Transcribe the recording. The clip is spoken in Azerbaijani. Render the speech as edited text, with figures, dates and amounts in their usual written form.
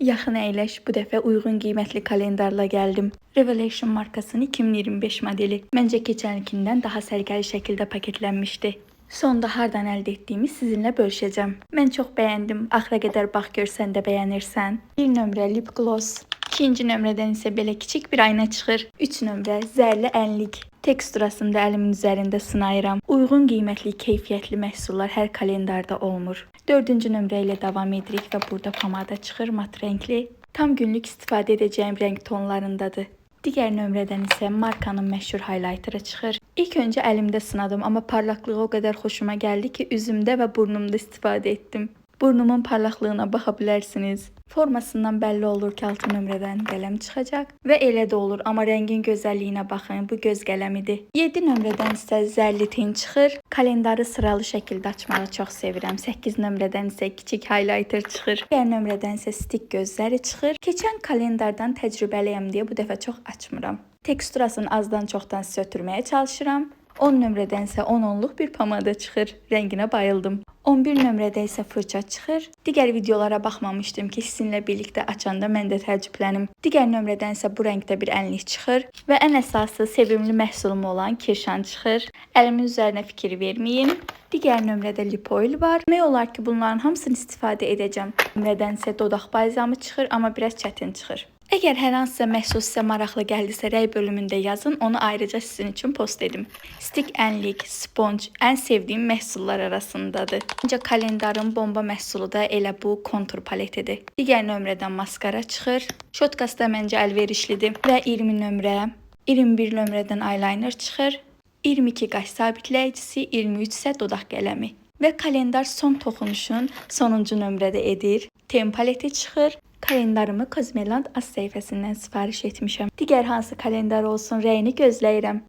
Yaxın əyləş, bu dəfə uyğun qiymətli kalendarla gəldim. Revelation markasının 2025 modeli. Məncə keçənkindən daha səliqəli şəkildə paketlənmişdi. Sonda hardan əldə etdiyimi sizinlə bölüşəcəm. Mən çox bəyəndim. Axıra qədər bax gör sən də bəyənirsən. 1 nömrə lip gloss. 2-ci nömrədən isə belə kiçik bir ayna çıxır. 3 nömrə zərli ənlik. Teksturasını da əlimin üzərində sınayıram. Uyğun qiymətli, keyfiyyətli məhsullar hər kalendarda olmur. 4-cü nömrə ilə davam edirik və burada pomada çıxır, mat rəngli. Tam günlük istifadə edəcəyim rəng tonlarındadır. Digər nömrədən isə markanın məşhur highlighteri çıxır. İlk öncə əlimdə sınadım, amma parlaqlığı o qədər xoşuma gəldi ki, üzümdə və burnumda istifadə etdim. Burnumun parlaqlığına baxa bilərsiniz. Formasından bəlli olur ki, 6 nömrədən qələm çıxacaq və elə də olur, amma rəngin gözəlliyinə baxın, bu göz qələmidir. 7 nömrədən isə zərli tin çıxır. Kalendarı sıralı şəkildə açmağı çox sevirəm. 8 nömrədən isə kiçik highlighter çıxır. Digər nömrədən isə stik gözləri çıxır. Keçən kalendardan təcrübəliyəm deyə bu dəfə çox açmıram. Teksturasını azdan çoxdan sizə ötürməyə çalışıram. 10 nömrədən isə 10-onluq bir pomada çıxır. Rənginə bayıldım. 11 nömrədə isə fırça çıxır. Digər videolara baxmamışdım ki, sizinlə birlikdə açanda mən də təəccüblənim. Digər nömrədən isə bu rəngdə bir ənlik çıxır və ən əsası sevimli məhsulum olan kirşan çıxır. Əlimin üzərinə fikir verməyin. Digər nömrədə lip oil var. Demək olar ki, bunların hamısını istifadə edəcəm. Nömrədən isə dodaq balzamı çıxır, amma biraz çətin çıxır. Əgər hər hansısa məhsul sizə maraqlı gəldisə, rəy bölümündə yazın, onu ayrıca sizin üçün post edim. Stik ənlik, sponge ən sevdiyim məhsullar arasındadır. Ancaq kalendarın bomba məhsulu da elə bu kontur paletidir. Digər nömrədən maskara çıxır. Şotkası da məncə əlverişlidir. Və 20 nömrə, 21 nömrədən eyeliner çıxır. 22 qaş sabitləyicisi, 23 isə dodaq qələmi. Və kalendar son toxunuşun sonuncu nömrədə edir. Ten paleti çıxır. Kalendarımı Kozmeland az səhifəsindən sifariş etmişəm. Digər hansı kalendar olsun, rəyini gözləyirəm.